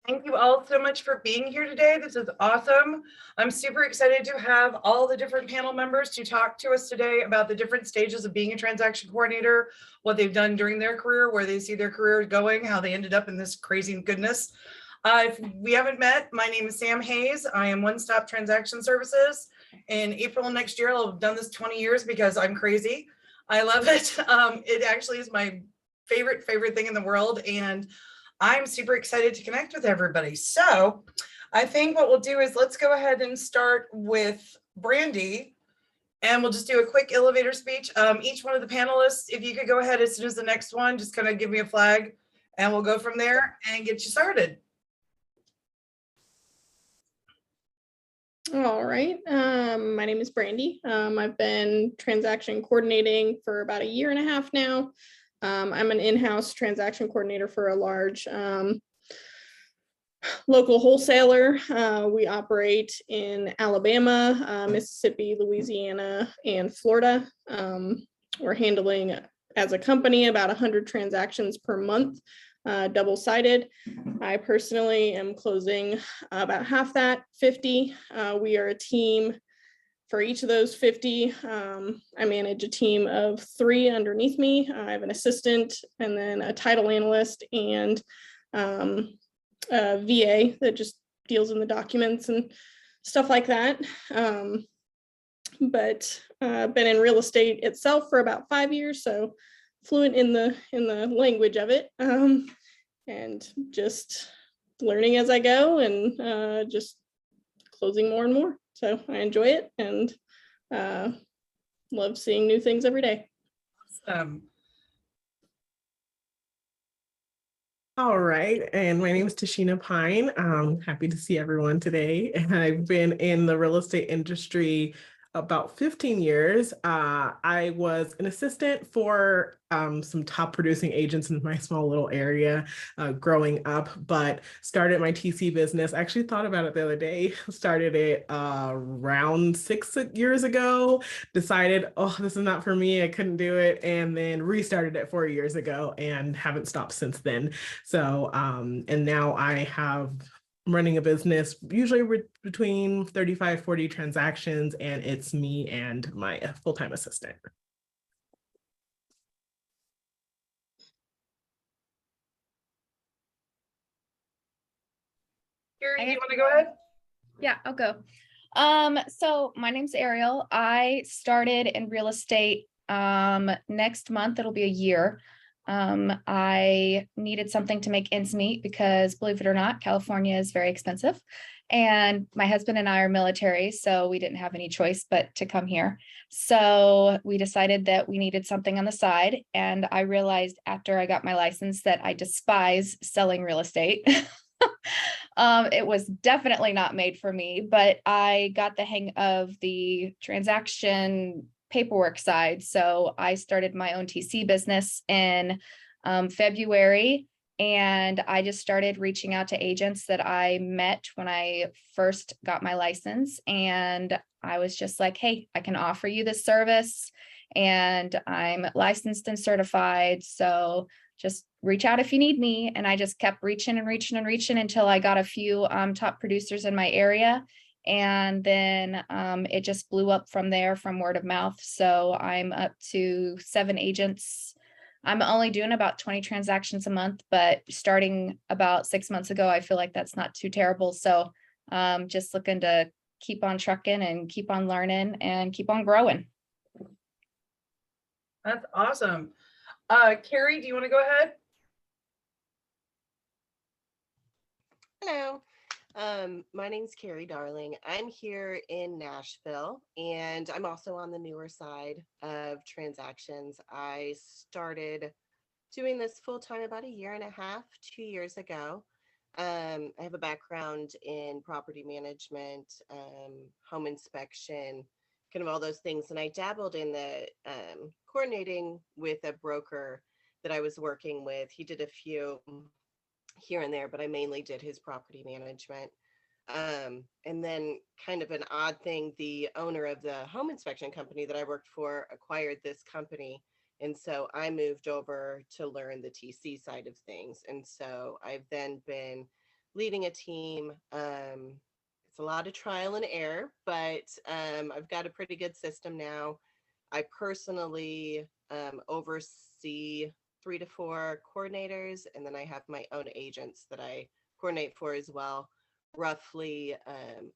Thank you all so much for being here today. This is awesome. I'm super excited to have all the different panel members to talk to us today about the different stages of being a transaction coordinator, what they've done during their career, where they see their career going, how they ended up in this crazy goodness. If we haven't met, my name is Sam Hayes. I am One Stop Transaction Services. In April next year, I'll have done this 20 years because I'm crazy. I love it. It actually is my favorite thing in the world. And I'm super excited to connect with everybody. So I think what we'll do is let's go ahead and start with Brandy, and we'll just do a quick elevator speech. Each one of the panelists, if you could go ahead as soon as the next one, just kind of give me a flag and we'll go from there and get you started. All right. My name is Brandy. I've been transaction coordinating for about 1.5 years now. I'm an in-house transaction coordinator for a large local wholesaler. We operate in Alabama, Mississippi, Louisiana, and Florida. We're handling, as a company, about 100 transactions per month, double-sided. I personally am closing about half that, 50. We are a team. For each of those 50, I manage a team of 3 underneath me. I have an assistant and then a title analyst and a VA that just deals in the documents and stuff like that. But I've been in real estate itself for about 5 years, so fluent in the language of it, and just learning as I go and just closing more and more. So I enjoy it and love seeing new things every day. All right, and my name is Tashina Pine. I'm happy to see everyone today. I've been in the real estate industry about 15 years. I was an assistant for some top producing agents in my small little area growing up, but started my TC business. I actually thought about it the other day, started it around 6 years ago, decided, oh, this is not for me, I couldn't do it, and then restarted it 4 years ago and haven't stopped since then. So, and now I'm running a business usually between 35, 40 transactions, and it's me and my full-time assistant. Carrie, do you want to go ahead? Yeah, I'll go. So my name's Ariel. I started in real estate next month. It'll be 1 year. I needed something to make ends meet because, believe it or not, California is very expensive. And my husband and I are military, so we didn't have any choice but to come here. So we decided that we needed something on the side. And I realized after I got my license that I despise selling real estate. It was definitely not made for me, but I got the hang of the transaction paperwork side. So I started my own TC business in February, and I just started reaching out to agents that I met when I first got my license. And I was just like, hey, I can offer you this service and I'm licensed and certified. So just reach out if you need me. And I just kept reaching and reaching and reaching until I got a few top producers in my area. And then it just blew up from there, from word of mouth. So I'm up to 7 agents. I'm only doing about 20 transactions a month, but starting about 6 months ago, I feel like that's not too terrible. So just looking to keep on trucking and keep on learning and keep on growing. That's awesome. Carrie, do you want to go ahead? Hello. My name's Carrie Darling. I'm here in Nashville, and I'm also on the newer side of transactions. I started doing this full time about 1.5 years, 2 years ago. I have a background in property management, home inspection, kind of all those things. And I dabbled in the coordinating with a broker that I was working with. He did a few here and there, but I mainly did his property management. And then kind of an odd thing, the owner of the home inspection company that I worked for acquired this company. And so I moved over to learn the TC side of things. And so I've then been leading a team. It's a lot of trial and error, but I've got a pretty good system now. I personally oversee 3 to 4 coordinators, and then I have my own agents that I coordinate for as well. Roughly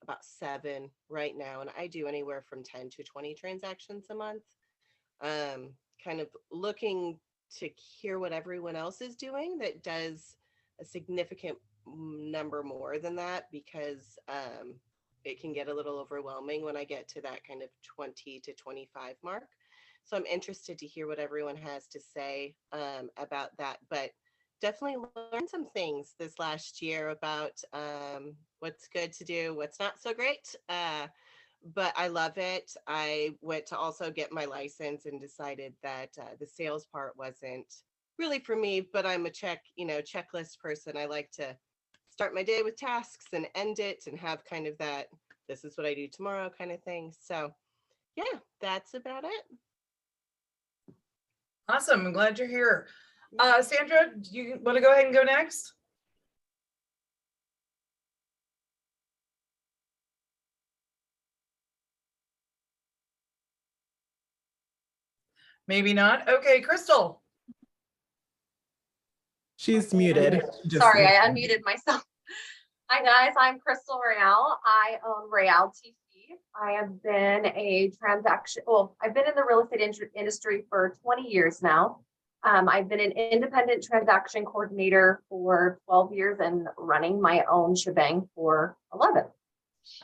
about 7 right now, and I do anywhere from 10 to 20 transactions a month. Kind of looking to hear what everyone else is doing that does a significant number more than that, because it can get a little overwhelming when I get to that kind of 20 to 25 mark. So I'm interested to hear what everyone has to say about that, but definitely learned some things this last year about what's good to do, what's not so great. But I love it. I went to also get my license and decided that the sales part wasn't really for me, but I'm a checklist person. I like to start my day with tasks and end it and have kind of that, this is what I do tomorrow kind of thing. So yeah, that's about it. Awesome. I'm glad you're here. Sandra, do you want to go ahead and go next? Maybe not. Okay, Crystal. She's muted. Sorry, I unmuted myself. Hi guys, I'm Crystal Real. I own Real TC. I have been I've been in the real estate industry for 20 years now. I've been an independent transaction coordinator for 12 years and running my own shebang for 11.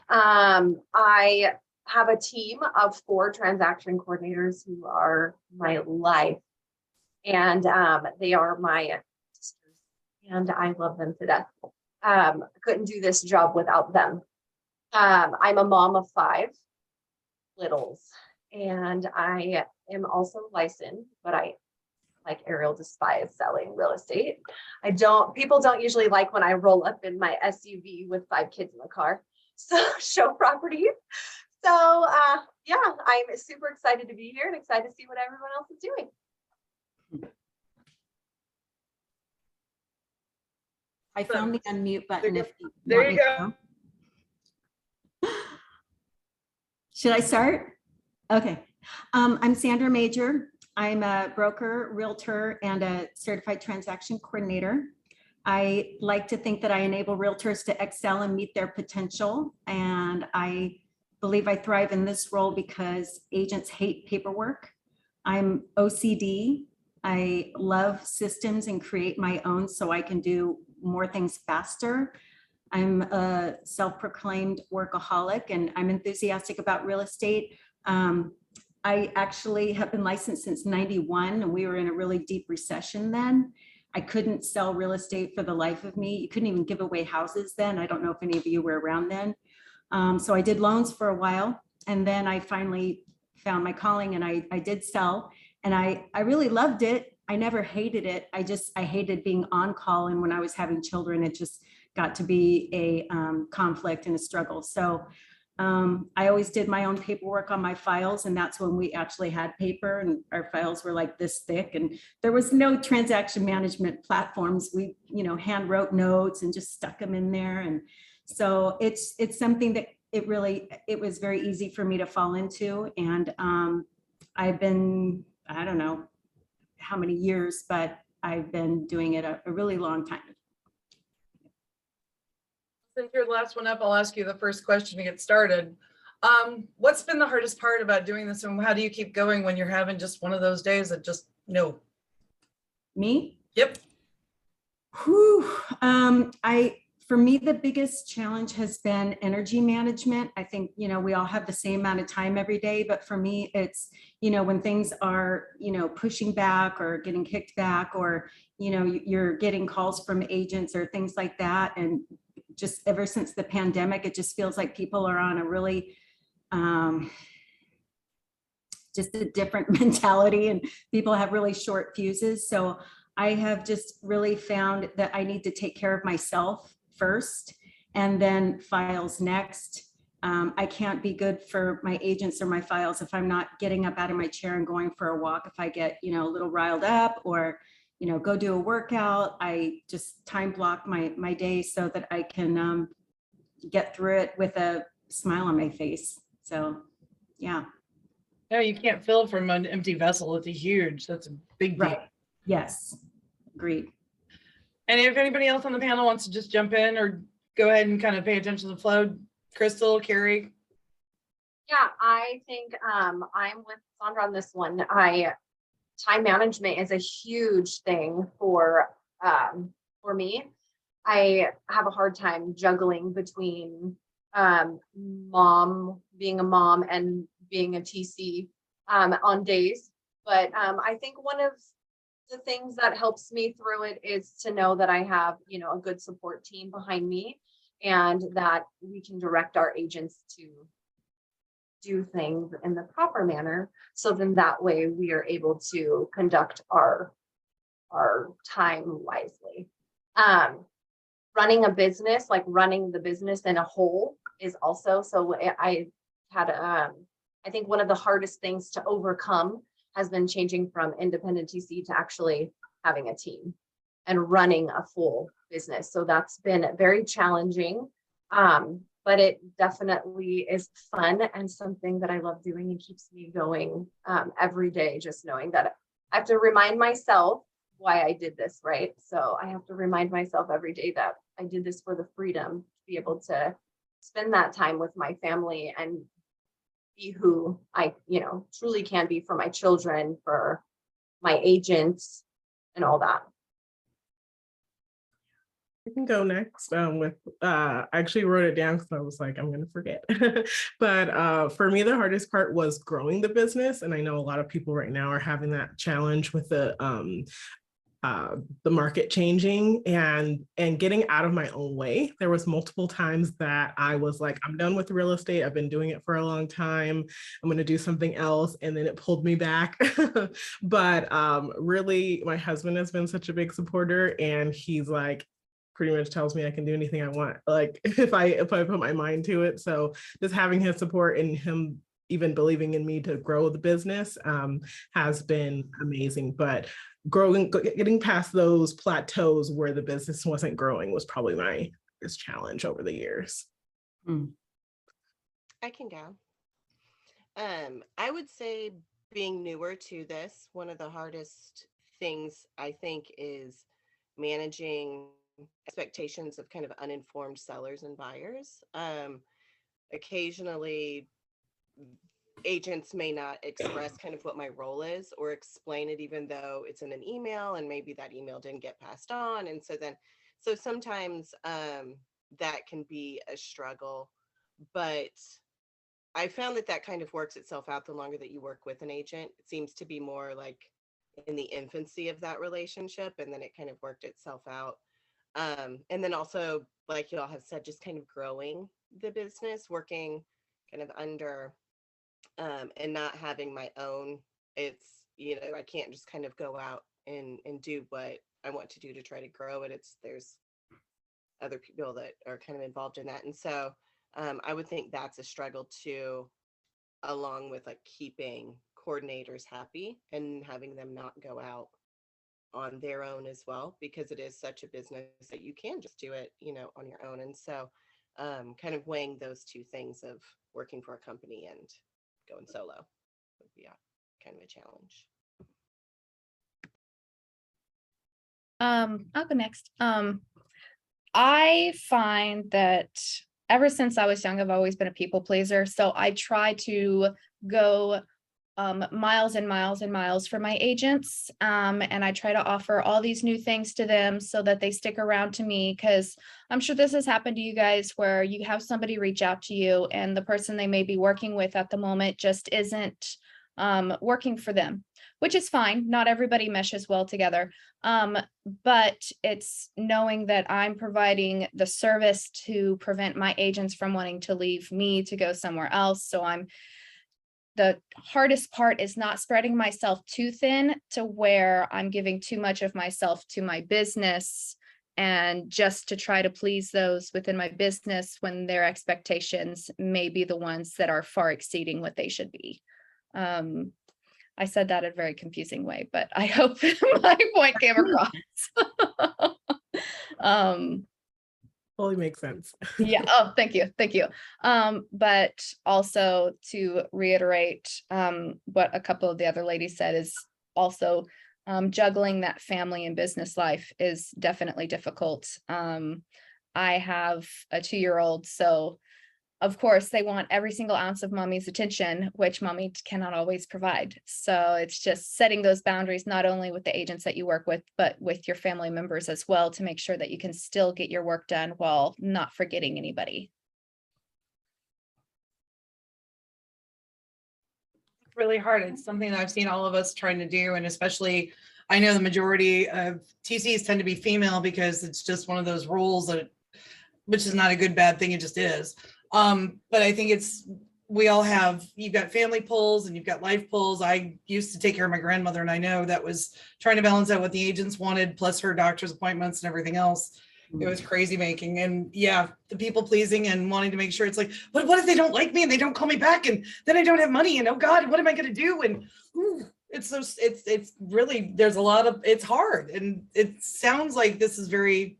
I have a team of 4 transaction coordinators who are my life, and they are my sisters, and I love them to death. I couldn't do this job without them. I'm a mom of 5 littles, and I am also licensed, but I, like Ariel, despise selling real estate. People don't usually like when I roll up in my SUV with 5 kids in the car, so show properties. So yeah, I'm super excited to be here and excited to see what everyone else is doing. I found the unmute button. If you There want you me to go. Should I start? Okay. I'm Sandra Major. I'm a broker, realtor, and a certified transaction coordinator. I like to think that I enable realtors to excel and meet their potential. And I believe I thrive in this role because agents hate paperwork. I'm OCD. I love systems and create my own so I can do more things faster. I'm a self-proclaimed workaholic, and I'm enthusiastic about real estate. I actually have been licensed since '91, and we were in a really deep recession then. I couldn't sell real estate for the life of me. You couldn't even give away houses then. I don't know if any of you were around then. So I did loans for a while, and then I finally found my calling, and I did sell, and I really loved it. I never hated it. I hated being on call, and when I was having children, it just got to be a conflict and a struggle. So I always did my own paperwork on my files, and that's when we actually had paper, and our files were like this thick, and there was no transaction management platforms. We, hand wrote notes and just stuck them in there. And so it's something that it was very easy for me to fall into. And I've been, I don't know how many years, but I've been doing it a really long time. Since you're the last one up, I'll ask you the first question to get started. What's been the hardest part about doing this, and how do you keep going when you're having just one of those days that just no? Me? Yep. Whew. For me, the biggest challenge has been energy management. I think, we all have the same amount of time every day, but for me, it's, when things are, pushing back or getting kicked back, or, you're getting calls from agents or things like that. And just ever since the pandemic, it just feels like people are on a really, just a different mentality, and people have really short fuses. So I have just really found that I need to take care of myself first, and then files next. I can't be good for my agents or my files if I'm not getting up out of my chair and going for a walk. If I get, a little riled up, or, go do a workout. I just time block my day so that I can get through it with a smile on my face. So, yeah. No, you can't fill from an empty vessel. That's a big deal. Right. Yes. Agreed. And if anybody else on the panel wants to just jump in or go ahead and kind of pay attention to the flow, Crystal, Carrie. Yeah, I think I'm with Sandra on this one. Time management is a huge thing for me. I have a hard time juggling between being a mom and being a TC on days. But I think one of the things that helps me through it is to know that I have, a good support team behind me and that we can direct our agents to do things in the proper manner. So then that way we are able to conduct our time wisely. Running a business, like running the business in a whole is also, so I think one of the hardest things to overcome has been changing from independent TC to actually having a team and running a full business. So that's been very challenging. But it definitely is fun and something that I love doing and keeps me going every day, just knowing that I have to remind myself why I did this, right? So I have to remind myself every day that I did this for the freedom to be able to spend that time with my family and be who I, truly can be for my children, for my agents, and all that. I can go next with I actually wrote it down because I was like, I'm gonna forget. But for me, the hardest part was growing the business. And I know a lot of people right now are having that challenge with the market changing and getting out of my own way. There was multiple times that I was like, I'm done with real estate. I've been doing it for a long time. I'm going to do something else. And then it pulled me back. But really, my husband has been such a big supporter, and he's like, pretty much tells me I can do anything I want, like if I put my mind to it. So just having his support and him even believing in me to grow the business has been amazing. But getting past those plateaus where the business wasn't growing was probably my biggest challenge over the years. I can go. I would say being newer to this, one of the hardest things I think is managing expectations of kind of uninformed sellers and buyers. Occasionally agents may not express kind of what my role is or explain it, even though it's in an email and maybe that email didn't get passed on. And so sometimes that can be a struggle, but I found that kind of works itself out the longer that you work with an agent. It seems to be more like in the infancy of that relationship, and then it kind of worked itself out. And then also, like you all have said, just kind of growing the business, working kind of under and not having my own. It's, I can't just kind of go out and do what I want to do to try to grow it. There's other people that are kind of involved in that. And so I would think that's a struggle too, along with like keeping coordinators happy and having them not go out on their own as well, because it is such a business that you can just do it, on your own. And so kind of weighing those two things of working for a company and going solo would be kind of a challenge. I'll go next. I find that ever since I was young, I've always been a people pleaser. So I try to go miles and miles and miles for my agents. And I try to offer all these new things to them so that they stick around to me, because I'm sure this has happened to you guys where you have somebody reach out to you and the person they may be working with at the moment just isn't working for them, which is fine. Not everybody meshes well together. But it's knowing that I'm providing the service to prevent my agents from wanting to leave me to go somewhere else. So the hardest part is not spreading myself too thin to where I'm giving too much of myself to my business and just to try to please those within my business when their expectations may be the ones that are far exceeding what they should be. I said that in a very confusing way, but I hope my point came across. Totally makes sense. Yeah. Oh, thank you. Thank you. But also to reiterate, what a couple of the other ladies said is also, juggling that family and business life is definitely difficult. I have a 2-year-old, so of course they want every single ounce of mommy's attention, which mommy cannot always provide. So it's just setting those boundaries, not only with the agents that you work with, but with your family members as well, to make sure that you can still get your work done while not forgetting anybody. Really hard. It's something that I've seen all of us trying to do, and especially I know the majority of TCs tend to be female because it's just one of those rules that, which is not a good bad thing, it just is. But I think we all have, you've got family pulls and you've got life pulls. I used to take care of my grandmother, and I know that was trying to balance out what the agents wanted, plus her doctor's appointments and everything else. It was crazy making. And yeah, the people pleasing and wanting to make sure it's like, what if they don't like me and they don't call me back and then I don't have money and oh God, what am I going to do? And it's really, there's a lot of, it's hard. And it sounds like this is very,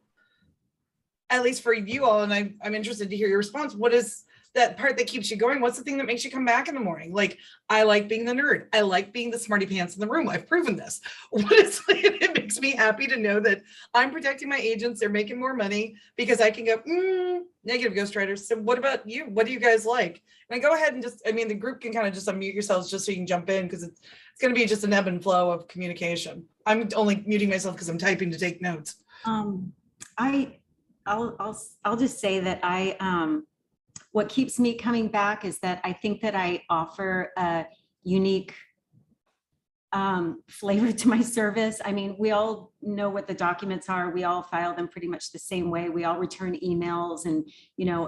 at least for you all, and I'm interested to hear your response. What is that part that keeps you going? What's the thing that makes you come back in the morning? Like, I like being the nerd. I like being the smarty pants in the room. I've proven this. What is it makes me happy to know that I'm protecting my agents. They're making more money because I can go, negative ghostwriters. So what about you? What do you guys like? And go ahead and just, I mean, the group can kind of just unmute yourselves just so you can jump in, because it's going to be just an ebb and flow of communication. I'm only muting myself because I'm typing to take notes. I'll just say that what keeps me coming back is that I think that I offer a unique flavor to my service. I mean, we all know what the documents are. We all file them pretty much the same way. We all return emails, and,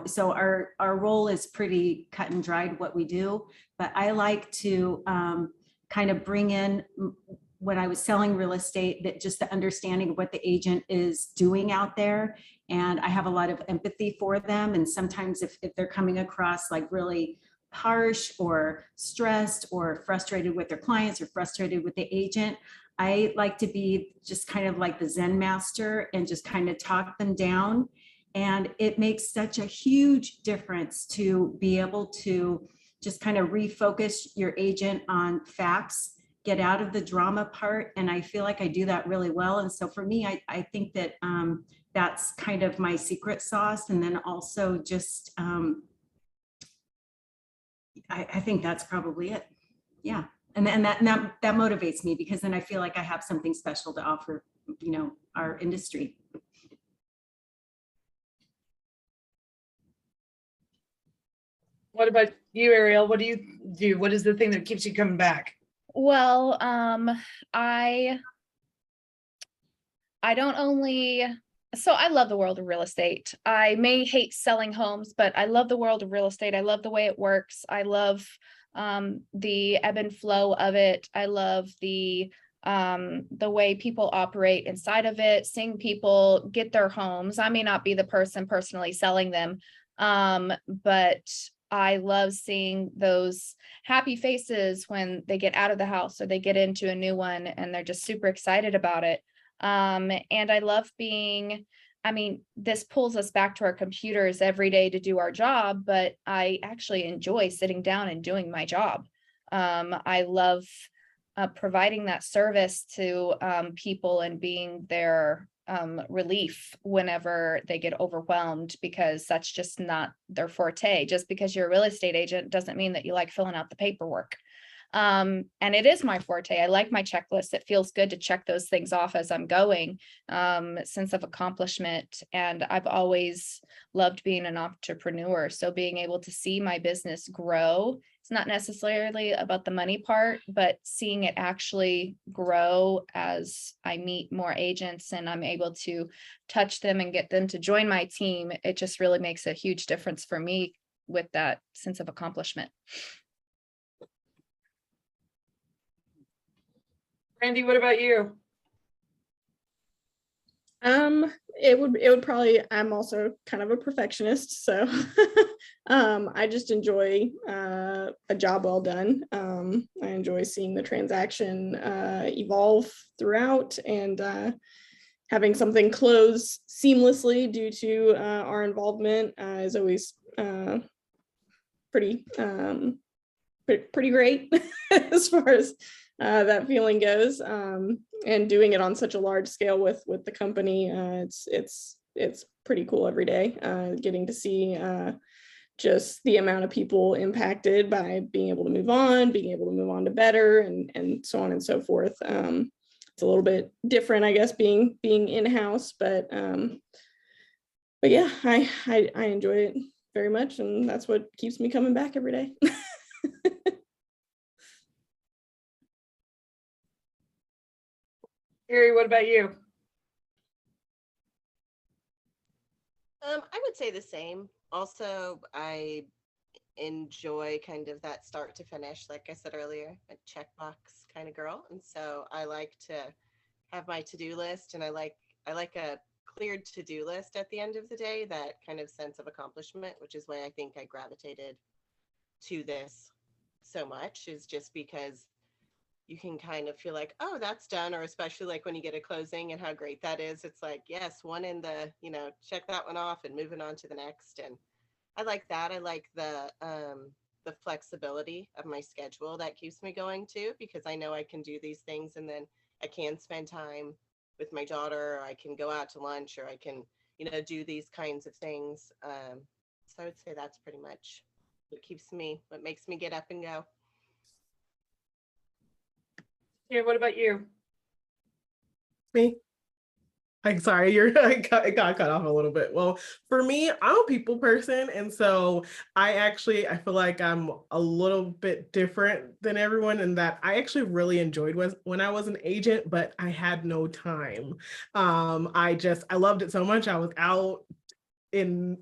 so our role is pretty cut and dried what we do. But I like to kind of bring in, when I was selling real estate, that just the understanding of what the agent is doing out there. And I have a lot of empathy for them. And sometimes if they're coming across like really harsh or stressed or frustrated with their clients or frustrated with the agent, I like to be just kind of like the Zen master and just kind of talk them down. And it makes such a huge difference to be able to just kind of refocus your agent on facts, get out of the drama part. And I feel like I do that really well. And so for me, I think that that's kind of my secret sauce. And then also just, I think that's probably it. Yeah. And that motivates me, because then I feel like I have something special to offer, our industry. What about you, Ariel? What do you do? What is the thing that keeps you coming back? Well, I don't only, so I love the world of real estate. I may hate selling homes, but I love the world of real estate. I love the way it works. I love the ebb and flow of it. I love the way people operate inside of it, seeing people get their homes. I may not be the person personally selling them, but I love seeing those happy faces when they get out of the house or they get into a new one and they're just super excited about it. And I love this pulls us back to our computers every day to do our job, but I actually enjoy sitting down and doing my job. I love providing that service to people and being their relief whenever they get overwhelmed, because that's just not their forte. Just because you're a real estate agent doesn't mean that you like filling out the paperwork. And it is my forte. I like my checklist. It feels good to check those things off as I'm going, sense of accomplishment. And I've always loved being an entrepreneur. So being able to see my business grow, it's not necessarily about the money part, but seeing it actually grow as I meet more agents and I'm able to touch them and get them to join my team. It just really makes a huge difference for me with that sense of accomplishment. Randy, what about you? It would probably, I'm also kind of a perfectionist, so I just enjoy a job well done. I enjoy seeing the transaction evolve throughout and having something close seamlessly due to our involvement is always pretty pretty great as far as that feeling goes. And doing it on such a large scale with the company, it's pretty cool every day. Getting to see just the amount of people impacted by being able to move on, being able to move on to better, and so on and so forth. It's a little bit different, I guess, being in-house, but yeah, I enjoy it very much, and that's what keeps me coming back every day. Gary, what about you? I would say the same. Also, I enjoy kind of that start to finish, like I said earlier, a checkbox kind of girl. And so I like to have my to-do list, and I like a cleared to-do list at the end of the day, that kind of sense of accomplishment, which is why I think I gravitated to this so much, is just because you can kind of feel like, oh, that's done. Or especially like when you get a closing and how great that is. It's like, yes, one in the, check that one off and moving on to the next. And I like that. I like the flexibility of my schedule that keeps me going too, because I know I can do these things and then I can spend time with my daughter, or I can go out to lunch, or I can, do these kinds of things. So I would say that's pretty much what makes me get up and go. Yeah, what about you? Me? I'm sorry, it got cut off a little bit. Well, for me, I'm a people person. And so I feel like I'm a little bit different than everyone in that I actually really enjoyed when I was an agent, but I had no time. I loved it so much. I was out in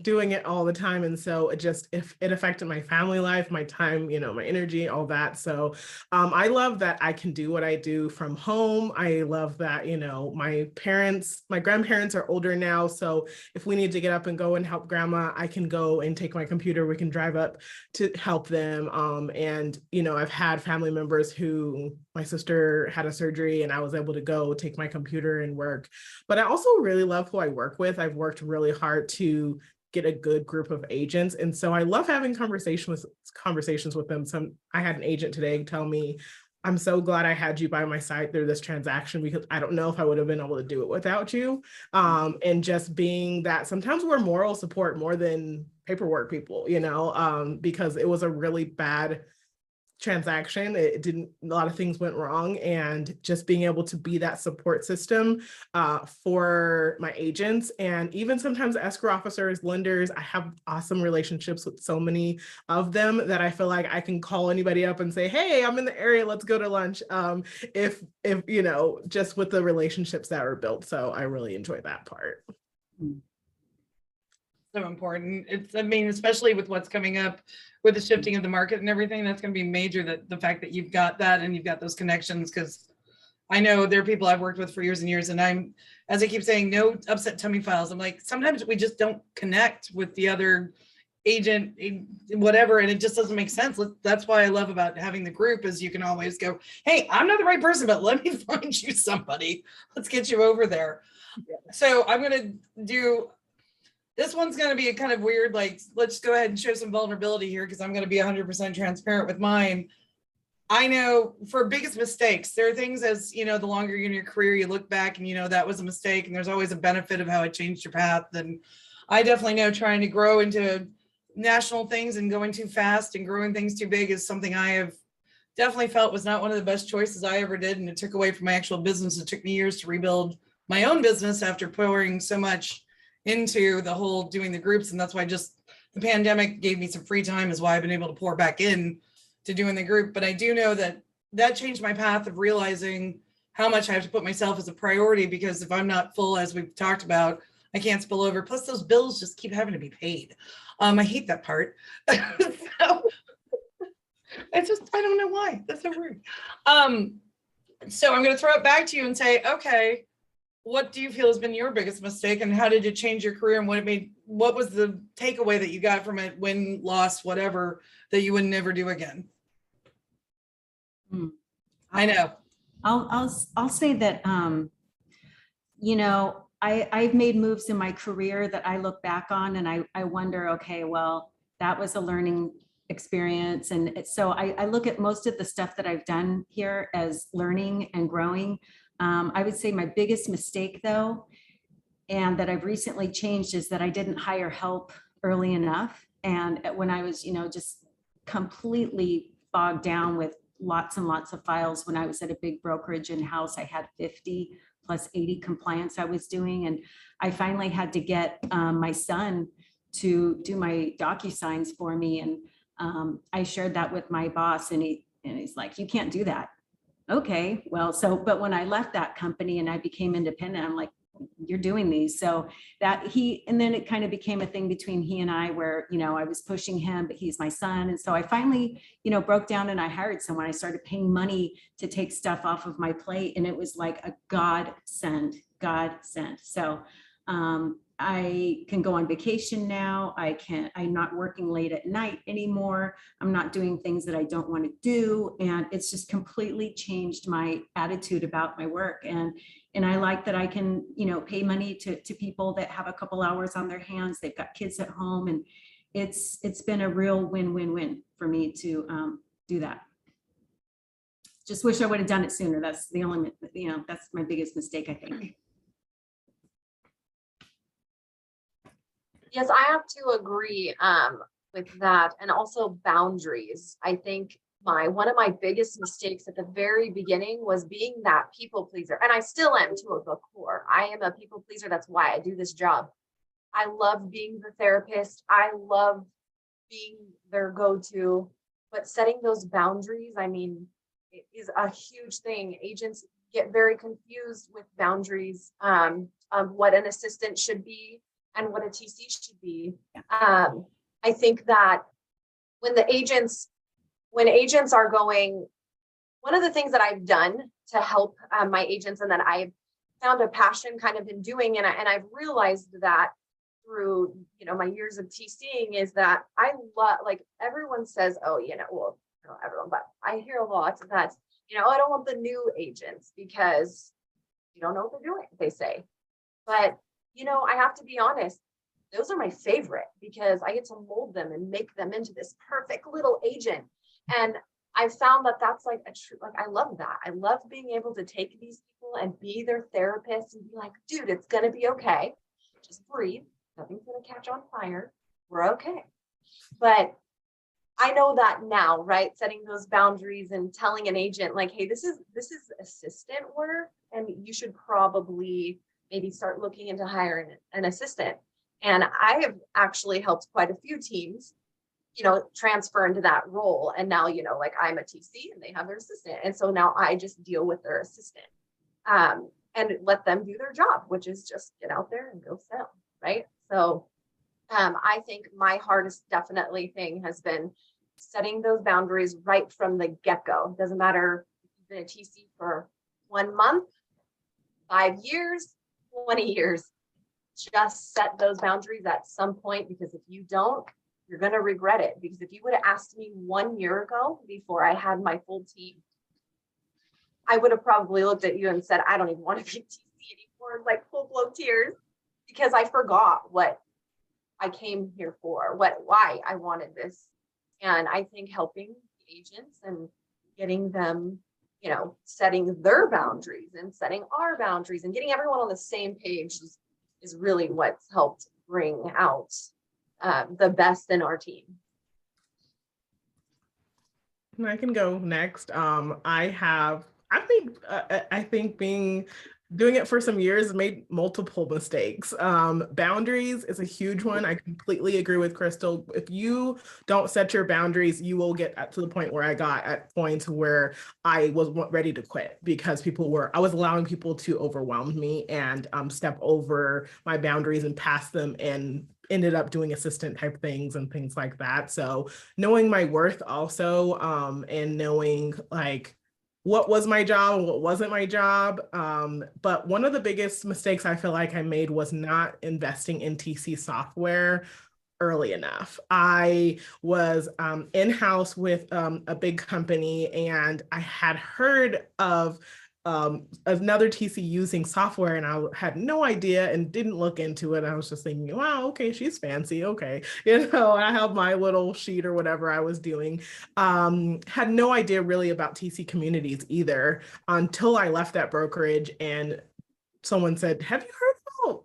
doing it all the time, and so if it affected my family life, my time, my energy, all that. So I love that I can do what I do from home. I love that my grandparents are older now, so if we need to get up and go and help grandma, I can go and take my computer, we can drive up to help them. And I've had family members who, my sister had a surgery and I was able to go take my computer and work. But I also really love who I work with. I've worked really hard to get a good group of agents. And so I love having conversations with them. I had an agent today tell me, I'm so glad I had you by my side through this transaction, because I don't know if I would have been able to do it without you. And just being that sometimes we're moral support more than paperwork people, because it was a really bad transaction. A lot of things went wrong, and just being able to be that support system for my agents, and even sometimes escrow officers, lenders. I have awesome relationships with so many of them that I feel like I can call anybody up and say, hey, I'm in the area, let's go to lunch. If just with the relationships that were built. So I really enjoy that part. So important. Especially with what's coming up with the shifting of the market and everything, that's going to be major, that the fact that you've got that and you've got those connections. Because I know there are people I've worked with for years and years, and I'm, as I keep saying, no upset tummy files. I'm like, sometimes we just don't connect with the other agent, whatever, and it just doesn't make sense. That's why I love about having the group, is you can always go, hey, I'm not the right person, but let me find you somebody. Let's get you over there. So I'm going to do, this one's going to be a kind of weird, like, let's go ahead and show some vulnerability here, because I'm going to be 100% transparent with mine. I know for biggest mistakes, there are things, as the longer you're in your career, you look back and that was a mistake, and there's always a benefit of how it changed your path. And I definitely know trying to grow into national things and going too fast and growing things too big is something I have definitely felt was not one of the best choices I ever did. And it took away from my actual business. It took me years to rebuild my own business after pouring so much into the whole doing the groups. And that's why just the pandemic gave me some free time, is why I've been able to pour back in to doing the group. But I do know that changed my path of realizing how much I have to put myself as a priority, because if I'm not full, as we've talked about, I can't spill over. Plus those bills just keep having to be paid. I hate that part. So it's just, I don't know why. That's so rude. So I'm going to throw it back to you and say, okay, what do you feel has been your biggest mistake, and how did it change your career, and what was the takeaway that you got from it, win, loss, whatever, that you would never do again? I know. I'll say that, you know, I've made moves in my career that I look back on and I wonder, okay, well, that was a learning experience. And so I look at most of the stuff that I've done here as learning and growing. I would say my biggest mistake though, and that I've recently changed, is that I didn't hire help early enough. And when I was, you know, just completely bogged down with lots and lots of files when I was at a big brokerage in-house, I had 50 plus 80 compliance I was doing. And I finally had to get my son to do my DocuSigns for me. And I shared that with my boss, and he's like, you can't do that. Okay, well, but when I left that company and I became independent, I'm like, you're doing these. So and then it kind of became a thing between he and I where, you know, I was pushing him, but he's my son. And so I finally, you know, broke down and I hired someone. I started paying money to take stuff off of my plate. And it was like a godsend. So I can go on vacation now. I'm not working late at night anymore. I'm not doing things that I don't want to do. And it's just completely changed my attitude about my work. And I like that I can, you know, pay money to people that have a couple hours on their hands. They've got kids at home, and it's been a real win-win-win for me to do that. Just wish I would have done it sooner. That's the only, you know, that's my biggest mistake, I think. Yes, I have to agree with that, and also boundaries. I think one of my biggest mistakes at the very beginning was being that people pleaser, and I still am to the core. I am a people pleaser. That's why I do this job. I love being the therapist. I love being their go-to, but setting those boundaries, I mean, it is a huge thing. Agents get very confused with boundaries of what an assistant should be and what a TC should be. I think that when agents are going, one of the things that I've done to help my agents, and that I've found a passion kind of in doing, and I've realized that through, you know, my years of TCing, is that I love, like, everyone says, oh, you know, well, not everyone, but I hear a lot that, you know, I don't want the new agents because you don't know what they're doing, they say. But you know, I have to be honest, those are my favorite, because I get to mold them and make them into this perfect little agent. And I've found that that's like I love that. I love being able to take these people and be their therapist and be like, dude, it's going to be okay. Just breathe. Nothing's going to catch on fire. We're okay. But I know that now, right? Setting those boundaries and telling an agent like, hey, this is assistant work, and you should probably maybe start looking into hiring an assistant. And I have actually helped quite a few teams, you know, transfer into that role. And now, you know, like, I'm a TC and they have their assistant. And so now I just deal with their assistant and let them do their job, which is just get out there and go sell, right? So I think my hardest definitely thing has been setting those boundaries right from the get-go. Doesn't matter if you've been a TC for 1 month, 5 years, 20 years, just set those boundaries at some point, because if you don't, you're going to regret it. Because if you would have asked me 1 year ago, before I had my full team, I would have probably looked at you and said, I don't even want to be a TC anymore, like full-blown tears, because I forgot what I came here for, why I wanted this. And I think helping agents and getting them, you know, setting their boundaries and setting our boundaries and getting everyone on the same page is really what's helped bring out the best in our team. I can go next. I think doing it for some years made multiple mistakes. Boundaries is a huge one. I completely agree with Crystal. If you don't set your boundaries, you will get to the point where I got at points where I was ready to quit, because I was allowing people to overwhelm me and step over my boundaries and pass them, and ended up doing assistant type things and things like that. So knowing my worth also, and knowing, like, what was my job and what wasn't my job. But one of the biggest mistakes I feel like I made was not investing in TC software early enough. I was in-house with a big company, and I had heard of another TC using software, and I had no idea and didn't look into it. I was just thinking, wow, okay, she's fancy. Okay. I have my little sheet or whatever I was doing. Had no idea really about TC communities either until I left that brokerage and someone said, have you heard about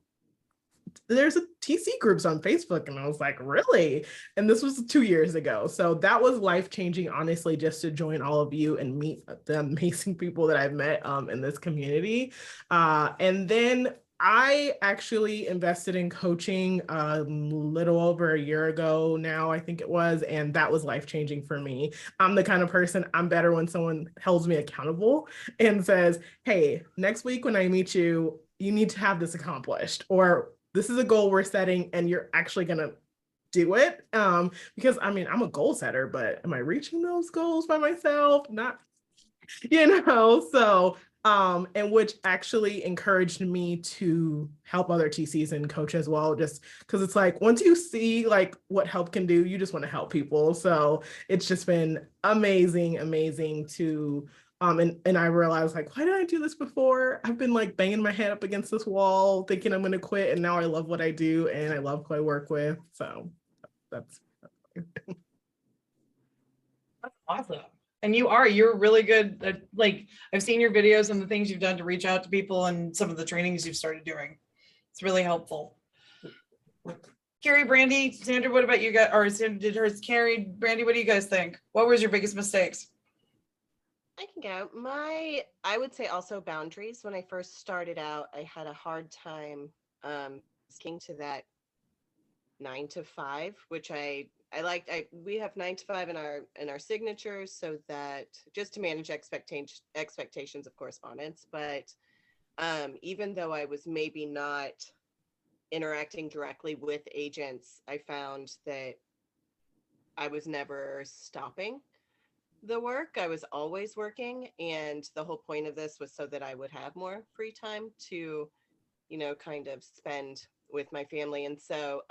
there's a TC groups on Facebook? And I was like, really? And this was 2 years ago. So that was life-changing, honestly, just to join all of you and meet the amazing people that I've met in this community. And then I actually invested in coaching a little over a year ago now, I think it was, and that was life-changing for me. I'm the kind of person, I'm better when someone holds me accountable and says, hey, next week when I meet you, you need to have this accomplished, or this is a goal we're setting and you're actually going to do it. Because I mean, I'm a goal setter, but am I reaching those goals by myself? Not, so, and which actually encouraged me to help other TCs and coach as well, just because it's like, once you see like what help can do, you just want to help people. So it's just been amazing to and I realized like, why did I do this before? I've been like banging my head up against this wall thinking I'm going to quit, and now I love what I do and I love who I work with. So that's Awesome. And you're really good at, like, I've seen your videos and the things you've done to reach out to people and some of the trainings you've started doing. It's really helpful. Carrie, Brandy, Sandra, what about you guys? Or Sandra did hers. Carrie, Brandy, what do you guys think? What was your biggest mistakes? I can go. I would say also boundaries. When I first started out, I had a hard time sticking to that 9 to 5, which I liked. We have 9 to 5 in our signatures, so that just to manage expectations of correspondence. But even though I was maybe not interacting directly with agents, I found that I was never stopping the work. I was always working, and the whole point of this was so that I would have more free time to, kind of spend with my family. And so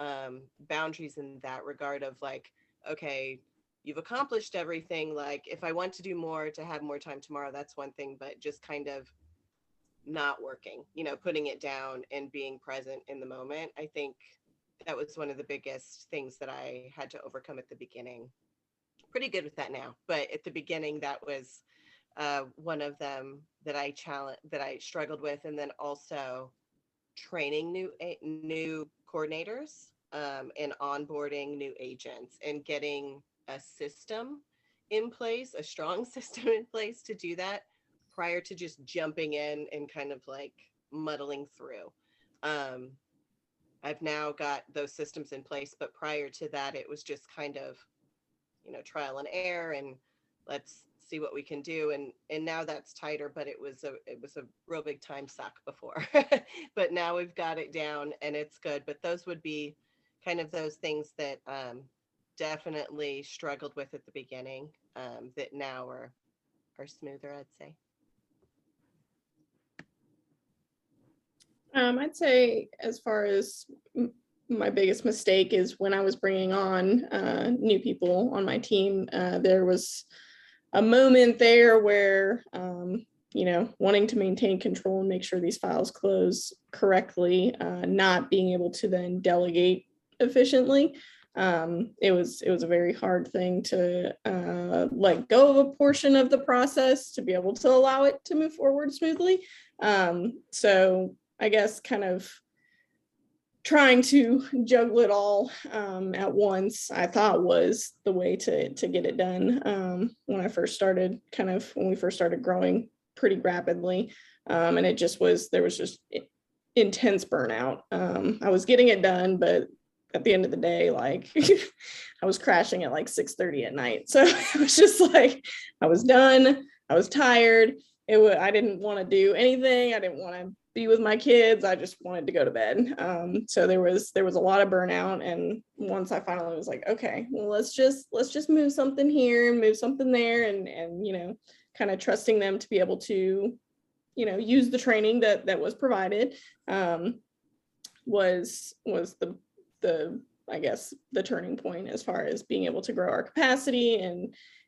boundaries in that regard of like, okay, you've accomplished everything. Like if I want to do more to have more time tomorrow, that's one thing, but just kind of not working, putting it down and being present in the moment. I think that was one of the biggest things that I had to overcome at the beginning. Pretty good with that now, but at the beginning that was one of them that I struggled with. And then also training new coordinators and onboarding new agents and getting a system in place, a strong system in place to do that prior to just jumping in and kind of like muddling through. I've now got those systems in place, but prior to that, it was just kind of, trial and error and let's see what we can do. And now that's tighter, but it was a real big time suck before, but now we've got it down and it's good. But those would be kind of those things that definitely struggled with at the beginning that now are smoother, I'd say. I'd say as far as my biggest mistake is when I was bringing on new people on my team, there was a moment there where, wanting to maintain control and make sure these files close correctly, not being able to then delegate efficiently. It was a very hard thing to let go of a portion of the process to be able to allow it to move forward smoothly. So I guess kind of trying to juggle it all at once, I thought was the way to get it done when we first started growing pretty rapidly. And there was just intense burnout. I was getting it done, but at the end of the day, like I was crashing at like 6:30 at night. So it was just like, I was done. I was tired. I didn't want to do anything. I didn't want to be with my kids. I just wanted to go to bed. So there was a lot of burnout. And once I finally was like, okay, well, let's just move something here and move something there, and kind of trusting them to be able to, use the training that was provided, was the I guess the turning point as far as being able to grow our capacity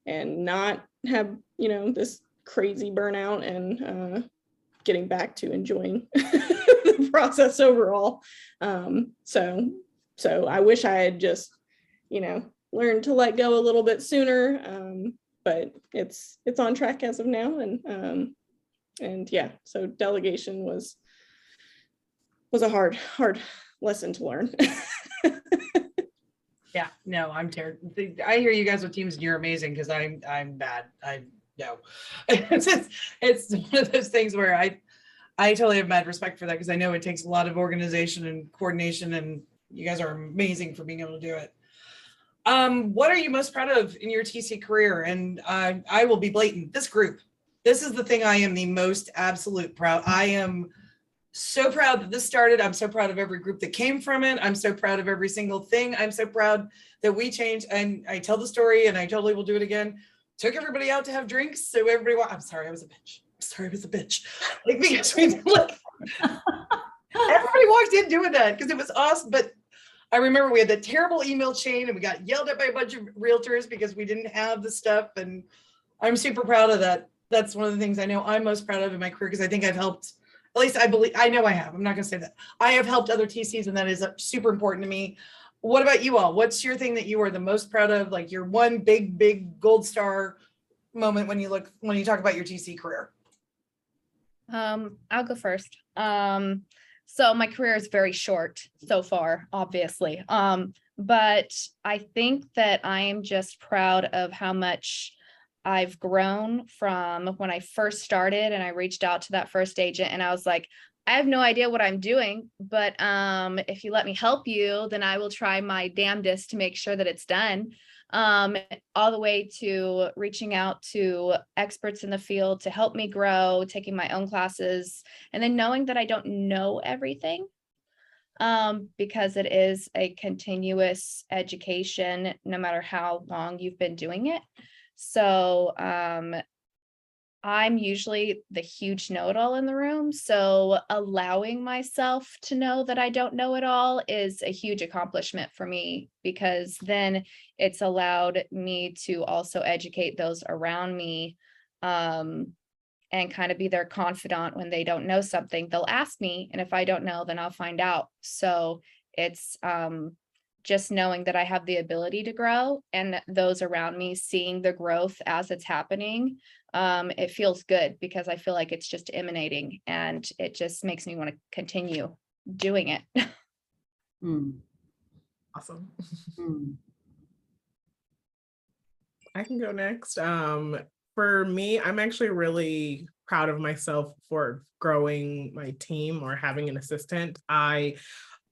and not have, this crazy burnout, and getting back to enjoying the process overall. So I wish I had just, learned to let go a little bit sooner. But it's on track as of now. And yeah, so delegation was a hard lesson to learn. Yeah, no, I'm terrible. I hear you guys with teams and you're amazing, because I'm bad. I know. It's one of those things where I totally have mad respect for that, because I know it takes a lot of organization and coordination, and you guys are amazing for being able to do it. What are you most proud of in your TC career? And I will be blatant. This group, this is the thing I am the most absolute proud. I am so proud that this started. I'm so proud of every group that came from it. I'm so proud of every single thing. I'm so proud that we changed. And I tell the story, and I totally will do it again. Took everybody out to have drinks. So everybody, I'm sorry, I was a bitch. I'm sorry, I was a bitch. Like, because we like, everybody walked in doing that because it was awesome. But I remember we had that terrible email chain, and we got yelled at by a bunch of realtors because we didn't have the stuff. And I'm super proud of that. That's one of the things I know I'm most proud of in my career, because I think I've helped. At least I know I have. I'm not going to say that. I have helped other TCs, and that is super important to me. What about you all? What's your thing that you are the most proud of? Like your one big gold star moment when you talk about your TC career? I'll go first. So my career is very short so far, obviously. But I think that I am just proud of how much I've grown from when I first started, and I reached out to that first agent, and I was like, I have no idea what I'm doing, but if you let me help you, then I will try my damnedest to make sure that it's done. All the way to reaching out to experts in the field to help me grow, taking my own classes, and then knowing that I don't know everything, because it is a continuous education, no matter how long you've been doing it. So I'm usually the huge know-it-all in the room. So allowing myself to know that I don't know it all is a huge accomplishment for me, because then it's allowed me to also educate those around me, and kind of be their confidant. When they don't know something, they'll ask me. And if I don't know, then I'll find out. So it's just knowing that I have the ability to grow, and those around me seeing the growth as it's happening. It feels good, because I feel like it's just emanating, and it just makes me want to continue doing it. Awesome. Mm. I can go next. For me, I'm actually really proud of myself for growing my team or having an assistant.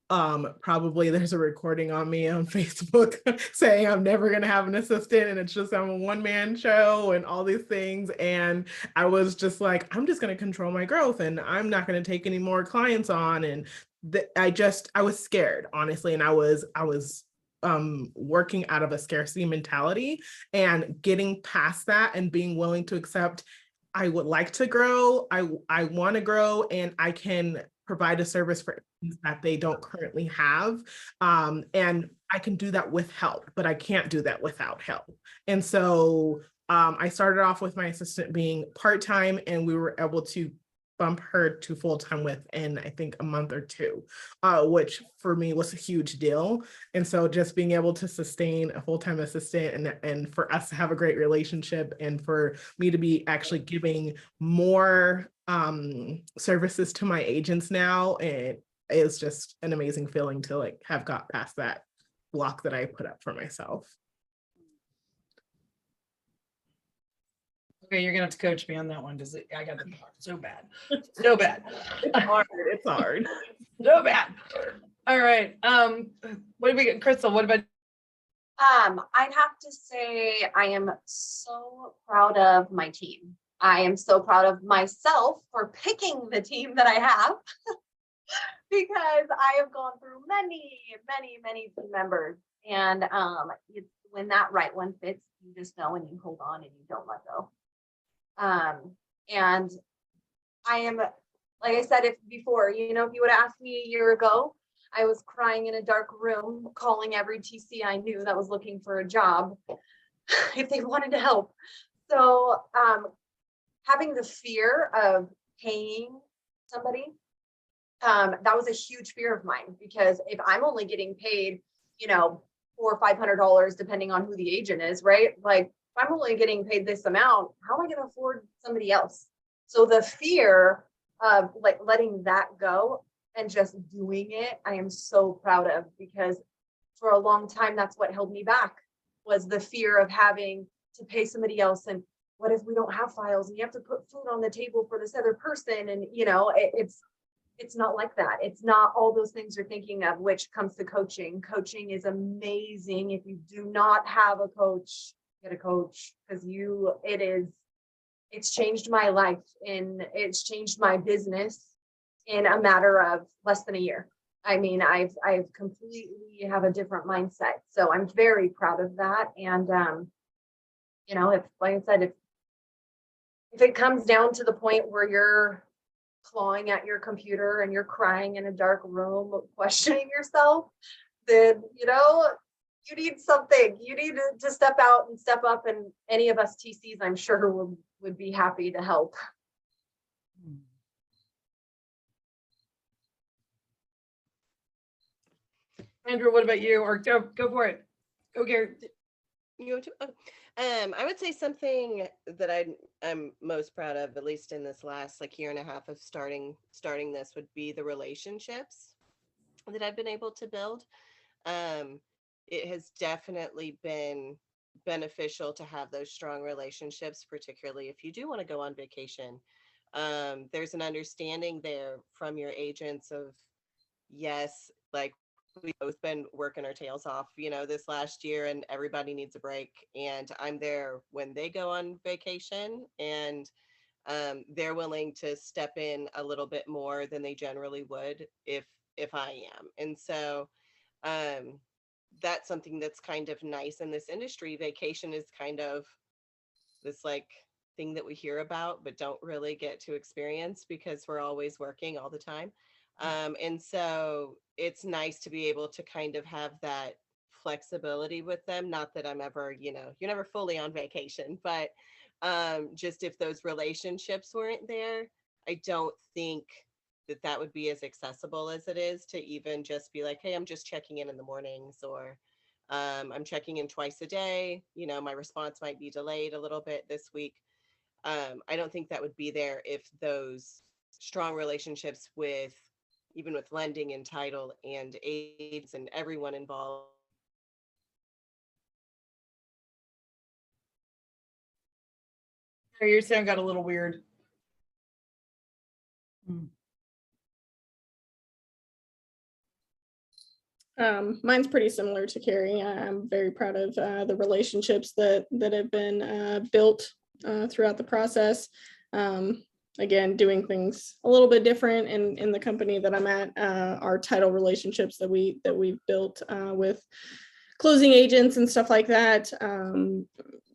Probably there's a recording on me on Facebook saying I'm never gonna have an assistant, and it's just I'm a one-man show and all these things. And I was just like, I'm just gonna control my growth, and I'm not gonna take any more clients on. And I was scared, honestly, and I was working out of a scarcity mentality, and getting past that and being willing to accept I would like to grow, I want to grow, and I can provide a service for things that they don't currently have. And I can do that with help, but I can't do that without help. And so I started off with my assistant being part-time, and we were able to bump her to full-time within, I think, a month or two, which for me was a huge deal. And so just being able to sustain a full-time assistant, and for us to have a great relationship, and for me to be actually giving more services to my agents now, and it's just an amazing feeling to like have got past that block that I put up for myself. Okay, you're gonna have to coach me on that one. I got it so bad. So bad. It's hard. It's hard. So bad. All right. What do we get? Crystal, what about? I'd have to say I am so proud of my team. I am so proud of myself for picking the team that I have because I have gone through many, many, many team members. And when that right one fits, you just know and you hold on and you don't let go. And I am, like I said if before, if you would have asked me a year ago, I was crying in a dark room, calling every TC I knew that was looking for a job if they wanted to help. So having the fear of paying somebody, that was a huge fear of mine, because if I'm only getting paid, $400 or $500, depending on who the agent is, right? Like, if I'm only getting paid this amount, how am I going to afford somebody else? So the fear of like letting that go and just doing it, I am so proud of, because for a long time, that's what held me back, was the fear of having to pay somebody else. And what if we don't have files and you have to put food on the table for this other person? And, it's not like that. It's not all those things you're thinking of, which comes to coaching. Coaching is amazing. If you do not have a coach, get a coach, because it's changed my life and it's changed my business in a matter of less than a year. I mean, I've completely have a different mindset. So I'm very proud of that. And, if, like I said, if it comes down to the point where you're clawing at your computer and you're crying in a dark room, questioning yourself, then, you need something. You need to step out and step up. And any of us TCs, I'm sure, would be happy to help. Andrew, what about you? Or go for it. Go, Gary. You want to? I would say something that I'm most proud of, at least in this last year and a half of starting this, would be the relationships that I've been able to build. It has definitely been beneficial to have those strong relationships, particularly if you do want to go on vacation. There's an understanding there from your agents of, yes, we've both been working our tails off, this last year, and everybody needs a break. And I'm there when they go on vacation, and they're willing to step in a little bit more than they generally would if I am. And so that's something that's kind of nice in this industry. Vacation is kind of this thing that we hear about, but don't really get to experience because we're always working all the time. And so it's nice to be able to kind of have that flexibility with them. Not that I'm ever, you're never fully on vacation, but just if those relationships weren't there, I don't think that would be as accessible as it is to even just be like, hey, I'm just checking in the mornings, or I'm checking in twice a day. My response might be delayed a little bit this week. I don't think that would be there if those strong relationships even with lending and title and aides and everyone involved. Your sound got a little weird. Mine's pretty similar to Carrie. I'm very proud of the relationships that have been built throughout the process. Again, doing things a little bit different in the company that I'm at. Our title relationships that we've built with closing agents and stuff like that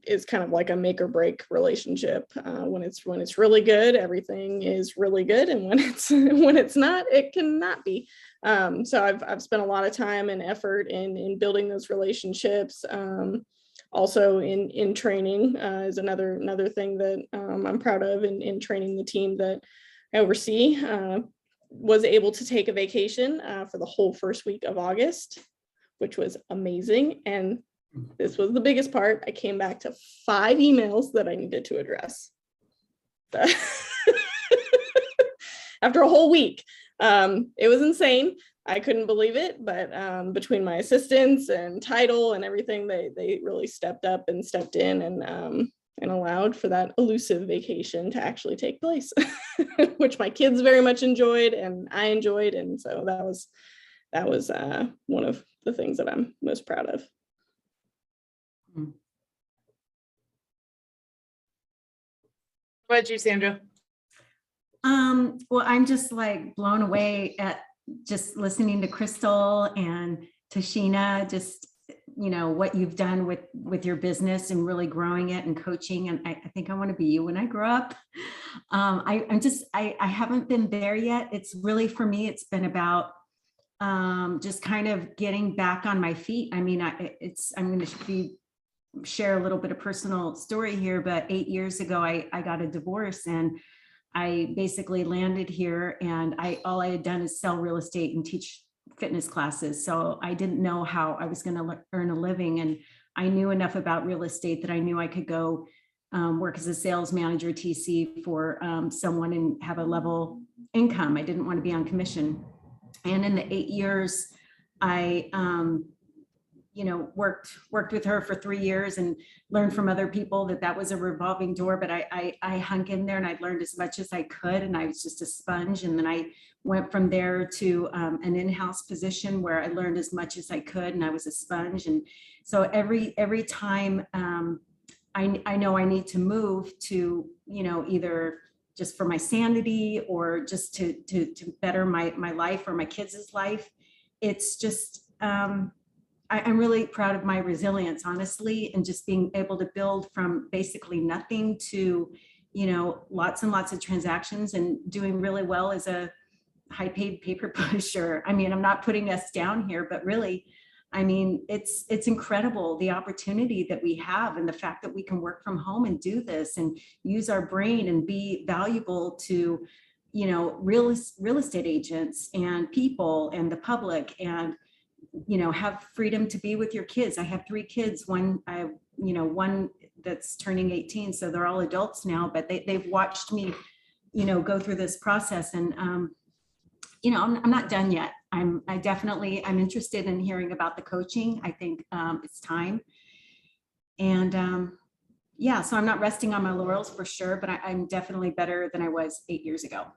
is kind of like a make or break relationship. When it's really good, everything is really good, and when it's not, it cannot be. So I've spent a lot of time and effort in building those relationships. Also in training is another thing that I'm proud of in training the team that I oversee. Was able to take a vacation for the whole first week of August, which was amazing. And this was the biggest part. I came back to 5 emails that I needed to address after a whole week. It was insane. I couldn't believe it, but between my assistants and title and everything, they really stepped up and stepped in and allowed for that elusive vacation to actually take place, which my kids very much enjoyed and I enjoyed. And so that was one of the things that I'm most proud of. What about you, Sandra? Well, I'm just like blown away at just listening to Crystal and Tashina, just, what you've done with your business and really growing it and coaching. And I think I want to be you when I grow up. I haven't been there yet. It's really, for me, it's been about just kind of getting back on my feet. I mean, I'm going to share a little bit of personal story here, but 8 years ago, I got a divorce and I basically landed here, and all I had done is sell real estate and teach fitness classes. So I didn't know how I was going to earn a living. And I knew enough about real estate that I knew I could go work as a sales manager, TC, for someone and have a level income. I didn't want to be on commission. And in the 8 years, I worked with her for 3 years and learned from other people that was a revolving door, but I hung in there and I learned as much as I could, and I was just a sponge. And then I went from there to an in-house position where I learned as much as I could, and I was a sponge. And so every time I know I need to move to, either just for my sanity or just to better my life or my kids' life. It's just, I'm really proud of my resilience, honestly, and just being able to build from basically nothing to, lots and lots of transactions and doing really well as a high paid paper pusher. I mean, I'm not putting us down here, but really, I mean, it's incredible, the opportunity that we have and the fact that we can work from home and do this and use our brain and be valuable to, real estate agents and people and the public, and have freedom to be with your kids. I have 3 kids, one that's turning 18, so they're all adults now, but they've watched me, go through this process. And, I'm not done yet. I'm interested in hearing about the coaching. I think it's time. And so I'm not resting on my laurels for sure, but I'm definitely better than I was 8 years ago.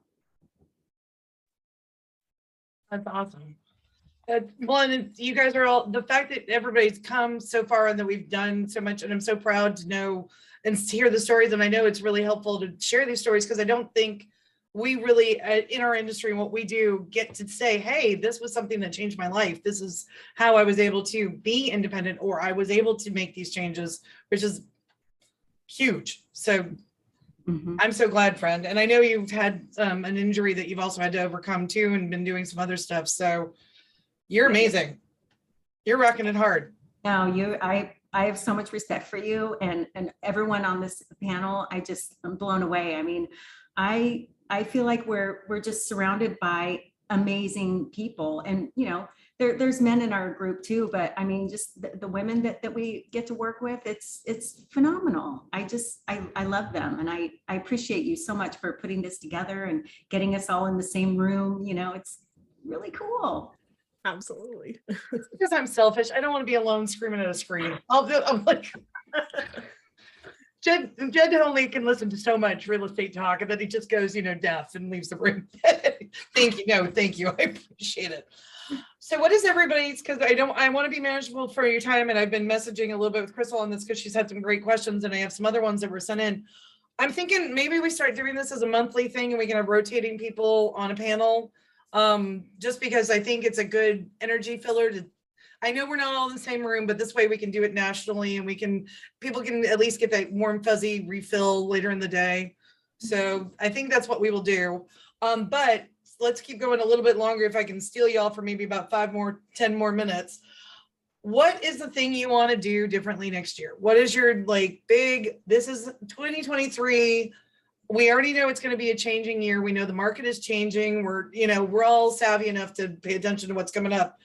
That's awesome. Well, and you guys are all, the fact that everybody's come so far and that we've done so much, and I'm so proud to know and to hear the stories. And I know it's really helpful to share these stories, because I don't think we really, in our industry and what we do, get to say, hey, this was something that changed my life. This is how I was able to be independent, or I was able to make these changes, which is huge. So I'm so glad, friend. And I know you've had an injury that you've also had to overcome too, and been doing some other stuff. So you're amazing. You're rocking it hard. No, I have so much respect for you and everyone on this panel. I'm blown away. I mean, I feel like we're just surrounded by amazing people, and there's men in our group too, but I mean, just the women that we get to work with, it's phenomenal. I love them, and I appreciate you so much for putting this together and getting us all in the same room. It's really cool. Absolutely. It's because I'm selfish. I don't want to be alone screaming at a screen. I'm like, Jed only can listen to so much real estate talk, and then he just goes, deaf and leaves the room. Thank you. No, thank you. I appreciate it. So what is everybody's, because I want to be manageable for your time, and I've been messaging a little bit with Crystal on this because she's had some great questions, and I have some other ones that were sent in. I'm thinking maybe we start doing this as a monthly thing, and we can have rotating people on a panel. Just because I think it's a good energy filler I know we're not all in the same room, but this way we can do it nationally, and people can at least get that warm, fuzzy refill later in the day. So I think that's what we will do. But let's keep going a little bit longer. If I can steal y'all for maybe about 10 more minutes. What is the thing you want to do differently next year? What is your this is 2023. We already know it's going to be a changing year. We know the market is changing. We're all savvy enough to pay attention to what's coming up.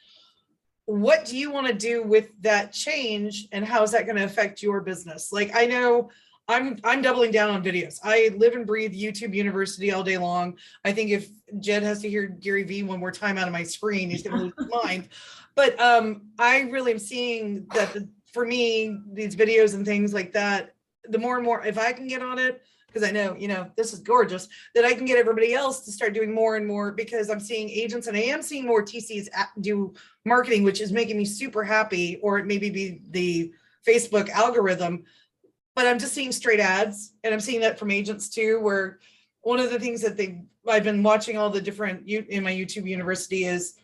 What do you want to do with that change, and how is that going to affect your business? Like, I know I'm doubling down on videos. I live and breathe YouTube University all day long. I think if Jed has to hear Gary Vee one more time out of my screen, he's going to lose his mind. But I really am seeing that for me, these videos and things like that, the more and more, if I can get on it, because I know, this is gorgeous, that I can get everybody else to start doing more and more, because I'm seeing agents, and I am seeing more TCs do marketing, which is making me super happy, or it maybe be the Facebook algorithm. but I'm just seeing straight ads, and I'm seeing that from agents too, where one of the things that I've been watching all the different in my YouTube university is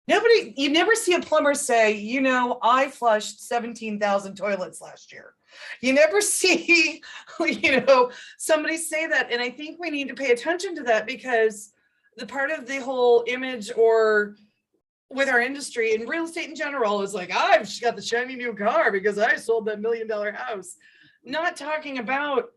you never see a plumber say, you know, I flushed 17,000 toilets last year. You never see, you know, somebody say that. And I think we need to pay attention to that, because the part of the whole image or with our industry and real estate in general is like, I've just got the shiny new car because I sold that $1 million house. Not talking about,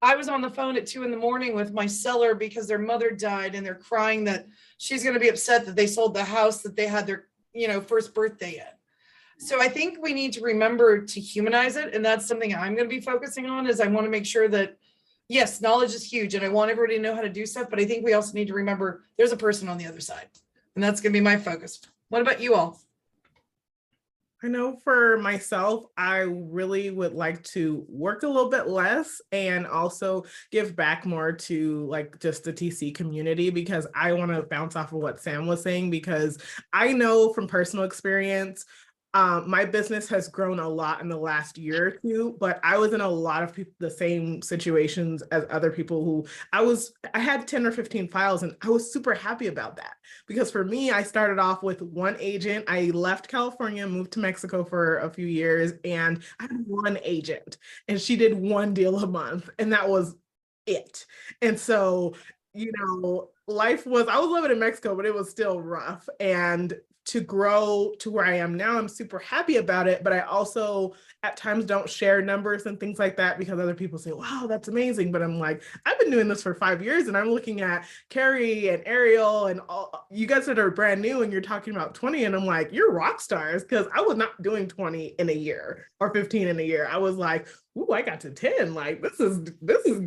I was on the phone at 2 a.m. with my seller because their mother died, and they're crying that she's going to be upset that they sold the house that they had their, you know, first birthday in. So I think we need to remember to humanize it. And that's something I'm going to be focusing on, is I want to make sure that, yes, knowledge is huge and I want everybody to know how to do stuff, but I think we also need to remember there's a person on the other side, and that's going to be my focus. What about you all? I know for myself, I really would like to work a little bit less and also give back more to like just the TC community, because I want to bounce off of what Sam was saying, because I know from personal experience, my business has grown a lot in the last year or two, but I was in a lot of the same situations as other people who I had 10 or 15 files, and I was super happy about that, because for me, I started off with one agent. I left California, moved to Mexico for a few years, and I had one agent, and she did one deal a month, and that was it. And so, you know, I was living in Mexico, but it was still rough. And to grow to where I am now, I'm super happy about it. But I also at times don't share numbers and things like that, because other people say, wow, that's amazing. But I'm like, I've been doing this for 5 years, and I'm looking at Carrie and Ariel and all you guys that are brand new, and you're talking about 20. And I'm like, you're rock stars, because I was not doing 20 in a year or 15 in a year. I was like, ooh, I got to 10. Like, this is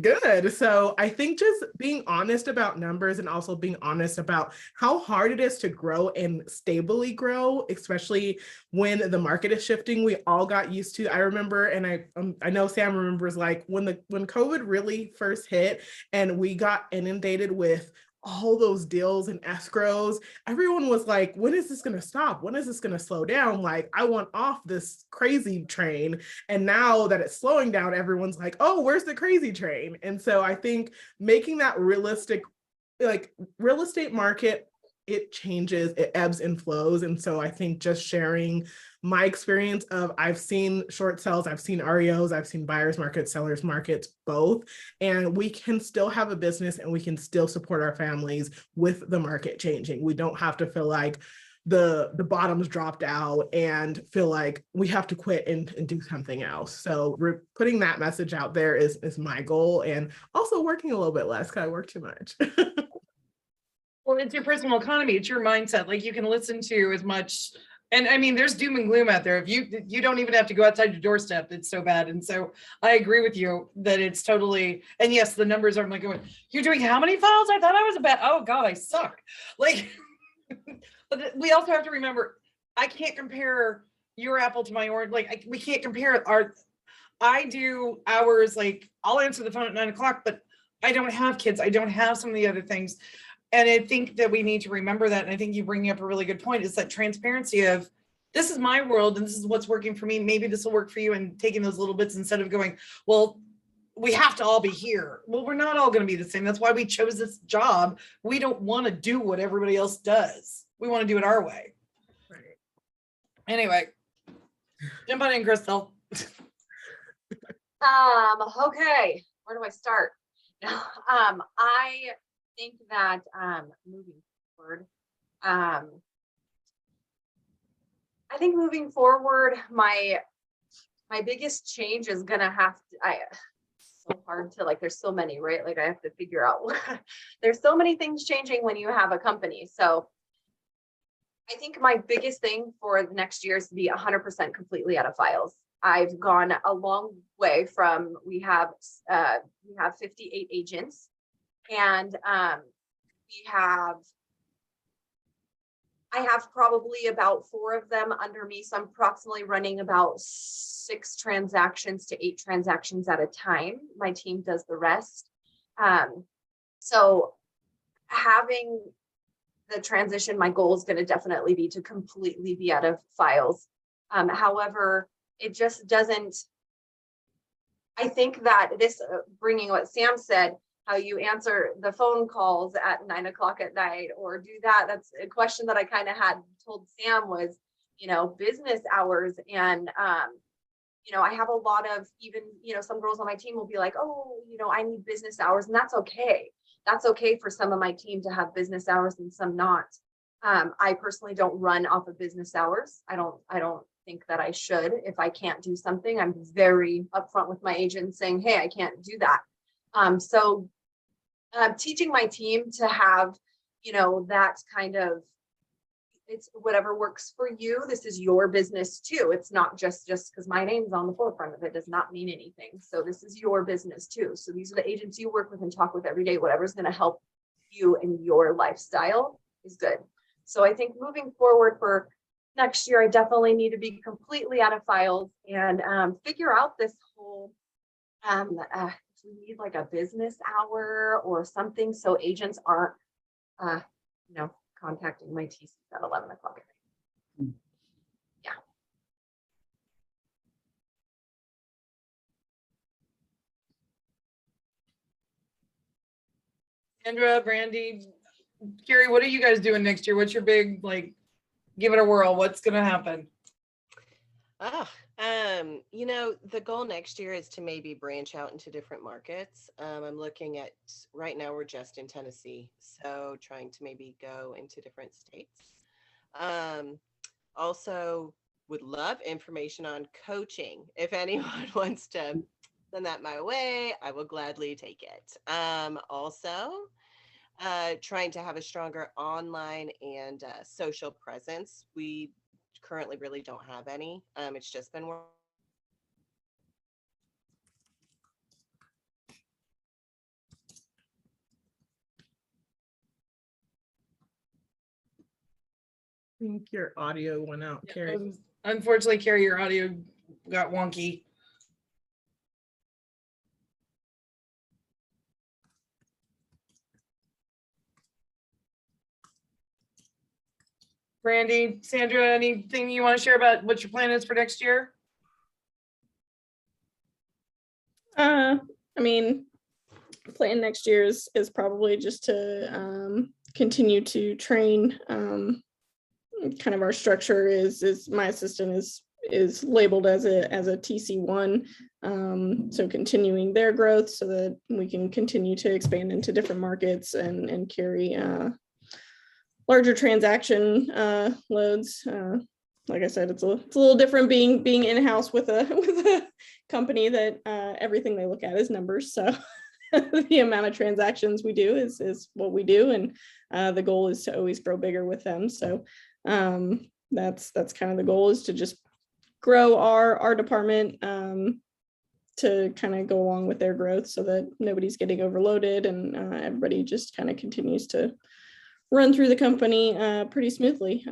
good. So I think just being honest about numbers, and also being honest about how hard it is to grow and stably grow, especially when the market is shifting. We all got used to, I remember, and I know Sam remembers, like when COVID really first hit and we got inundated with all those deals and escrows, everyone was like, when is this going to stop? When is this going to slow down? Like, I want off this crazy train. And now that it's slowing down, everyone's like, oh, where's the crazy train? And so I think making that realistic, like real estate market, it changes, it ebbs and flows. And so I think just sharing my experience of, I've seen short sales, I've seen REOs, I've seen buyers markets, sellers markets, both. And we can still have a business, and we can still support our families with the market changing. We don't have to feel like the bottom's dropped out and feel like we have to quit and do something else. So we're putting that message out there is my goal, and also working a little bit less because I work too much. Well, it's your personal economy. It's your mindset. Like, you can listen to as much. And I mean, there's doom and gloom out there. If you don't even have to go outside your doorstep, it's so bad. And so I agree with you that it's totally, and yes, the numbers are like going, you're doing how many files? I thought I was oh God, I suck. Like, but we also have to remember, I can't compare your apple to my orange. Like, we can't compare I do hours, like I'll answer the phone at 9 o'clock, but I don't have kids. I don't have some of the other things. And I think that we need to remember that. And I think you bring up a really good point, is that transparency of, this is my world and this is what's working for me. Maybe this will work for you, and taking those little bits instead of going, well, we have to all be here. Well, we're not all going to be the same. That's why we chose this job. We don't want to do what everybody else does. We want to do it our way. Right. Anyway, jump on in, Crystal. Okay, where do I start? I think that moving forward, my biggest change is gonna have to, so hard to, like, there's so many, right? Like, I have to figure out there's so many things changing when you have a company. So I think my biggest thing for the next year is to be 100% completely out of files. I've gone a long way from, we have 58 agents, and I have probably about 4 of them under me. So I'm approximately running about 6 transactions to 8 transactions at a time. My team does the rest. So having the transition, my goal is going to definitely be to completely be out of files. However, it just doesn't, I think that this, bringing what Sam said, how you answer the phone calls at 9 o'clock at night or do that, that's a question that I kind of had told Sam was, business hours. And, I have a lot of even, some girls on my team will be like, oh, I need business hours, and that's okay. That's okay for some of my team to have business hours and some not. I personally don't run off of business hours. I don't think that I should. If I can't do something, I'm very upfront with my agent saying, hey, I can't do that. So teaching my team to have, that kind of, it's whatever works for you. This is your business too. It's not just because my name's on the forefront of it does not mean anything. So this is your business too. So these are the agents you work with and talk with every day. Whatever's going to help you in your lifestyle is good. So I think moving forward for next year, I definitely need to be completely out of files and figure out this whole, if we need like a business hour or something so agents aren't, contacting my TCs at 11 o'clock at night. Yeah. Sandra, Brandy, Carrie, what are you guys doing next year? What's your big, give it a whirl? What's going to happen? The goal next year is to maybe branch out into different markets. I'm looking at, right now we're just in Tennessee, so trying to maybe go into different states. Also would love information on coaching. If anyone wants to send that my way, I will gladly take it. Also, trying to have a stronger online and social presence. We currently really don't have any. It's just been work. I think your audio went out, Carrie. Unfortunately, Carrie, your audio got wonky. Brandy, Sandra, anything you want to share about what your plan is for next year? Plan next year is probably just to continue to train. Kind of our structure is my assistant is labeled as a TC1, so continuing their growth so that we can continue to expand into different markets and carry larger transaction loads. Like I said, it's a little different being in-house with a company that everything they look at is numbers. So the amount of transactions we do is what we do, and the goal is to always grow bigger with them. So that's kind of the goal, is to just grow our department to kind of go along with their growth so that nobody's getting overloaded and everybody just kind of continues to run through the company pretty smoothly.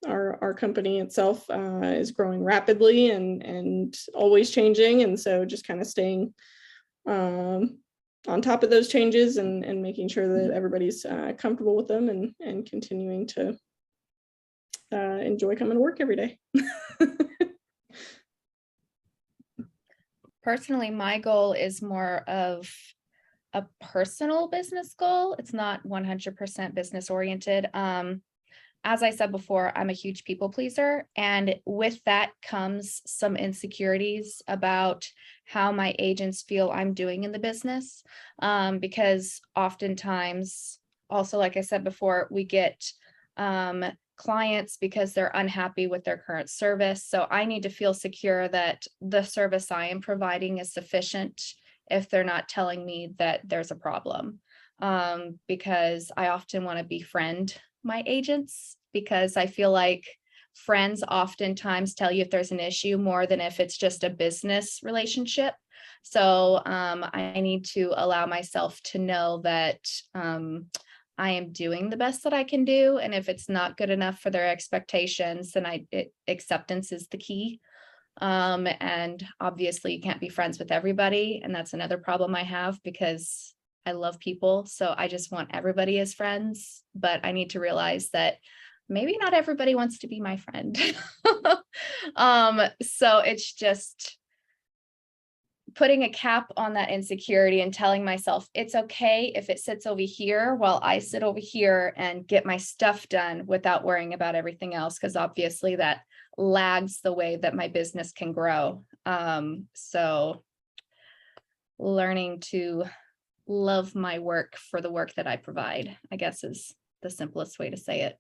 Our company itself is growing rapidly and always changing. And so just kind of staying on top of those changes and making sure that everybody's comfortable with them and continuing to enjoy coming to work every day. Personally, my goal is more of a personal business goal. It's not 100% business oriented. As I said before, I'm a huge people pleaser, and with that comes some insecurities about how my agents feel I'm doing in the business. Because oftentimes, also, like I said before, we get clients because they're unhappy with their current service. So I need to feel secure that the service I am providing is sufficient if they're not telling me that there's a problem. Because I often want to befriend my agents, because I feel like friends oftentimes tell you if there's an issue more than if it's just a business relationship. So I need to allow myself to know that I am doing the best that I can do. And if it's not good enough for their expectations, then acceptance is the key. And obviously you can't be friends with everybody. And that's another problem I have, because I love people. So I just want everybody as friends, but I need to realize that maybe not everybody wants to be my friend. So it's just putting a cap on that insecurity and telling myself it's okay if it sits over here while I sit over here and get my stuff done without worrying about everything else, because obviously that lags the way that my business can grow. So learning to love my work for the work that I provide, I guess, is the simplest way to say it.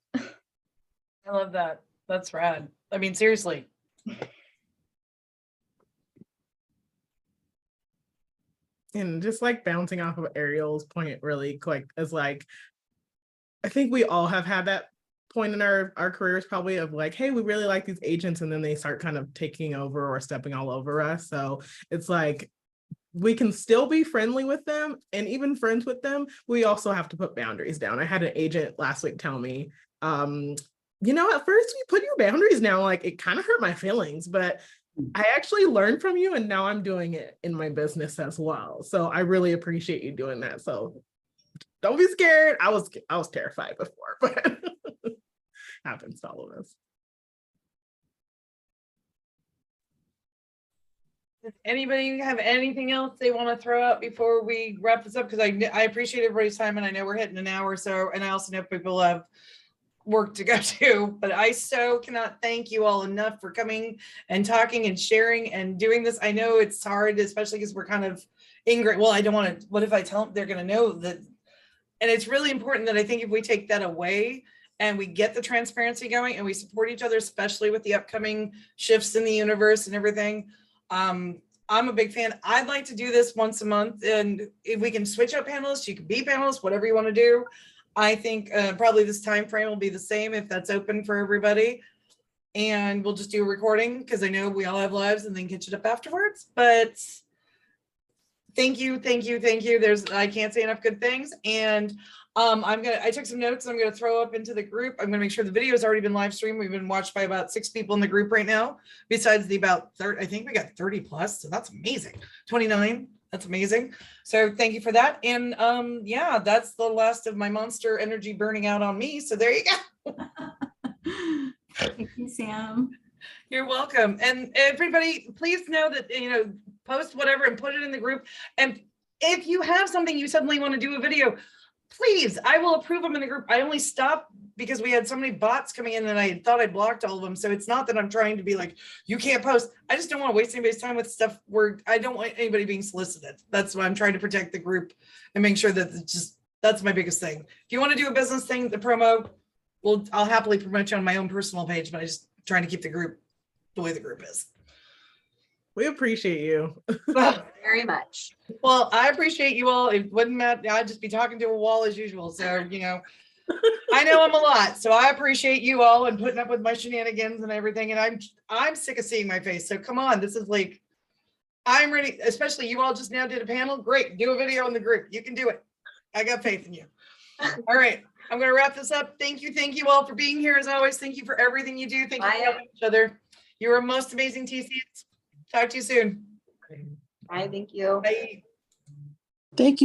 I love that. That's rad. I mean, seriously. And just like bouncing off of Ariel's point really quick is like, I think we all have had that point in our careers probably of like, hey, we really like these agents, and then they start kind of taking over or stepping all over us. So it's like, we can still be friendly with them and even friends with them. We also have to put boundaries down. I had an agent last week tell me, you know, at first you put your boundaries down, like it kind of hurt my feelings, but I actually learned from you and now I'm doing it in my business as well. So I really appreciate you doing that. So don't be scared. I was terrified before, but happens to all of us. Does anybody have anything else they want to throw out before we wrap this up? Because I appreciate everybody's time and I know we're hitting an hour or so, and I also know people have work to go to, but I so cannot thank you all enough for coming and talking and sharing and doing this. I know it's hard, especially because we're kind of ingrained. Well, I don't want to, what if I tell them they're going to know that? And it's really important that I think if we take that away and we get the transparency going and we support each other, especially with the upcoming shifts in the universe and everything. I'm a big fan. I'd like to do this once a month, and if we can switch up panelists, you can be panelists, whatever you want to do. I think probably this time frame will be the same if that's open for everybody. And we'll just do a recording because I know we all have lives and then catch it up afterwards. But thank you. I can't say enough good things. And I took some notes I'm gonna throw up into the group. I'm gonna make sure the video has already been live streamed. We've been watched by about 6 people in the group right now, besides the about 30, I think we got 30 plus, so that's amazing. 29. That's amazing. So thank you for that. And yeah, that's the last of my monster energy burning out on me. So there you go. Thank you, Sam. You're welcome. And everybody, please know that, you know, post whatever and put it in the group. And if you have something you suddenly want to do a video, please, I will approve them in the group. I only stopped because we had so many bots coming in and I thought I blocked all of them. So it's not that I'm trying to be like, you can't post. I just don't want to waste anybody's time with stuff where I don't want anybody being solicited. That's why I'm trying to protect the group and make sure that it's just, that's my biggest thing. If you want to do a business thing, the promo, well, I'll happily promote you on my own personal page, but I just trying to keep the group the way the group is. We appreciate you. Very much. Well, I appreciate you all. It wouldn't matter. I'd just be talking to a wall as usual. So, you know, I know I'm a lot. So I appreciate you all and putting up with my shenanigans and everything. And I'm sick of seeing my face. So come on. This is like, I'm ready, especially you all just now did a panel. Great. Do a video in the group. You can do it. I got faith in you. All right. I'm going to wrap this up. Thank you all for being here. As always, thank you for everything you do. Thank you for helping each other. You're a most amazing TCs. Talk to you soon. Bye, thank you. Bye. Thank you.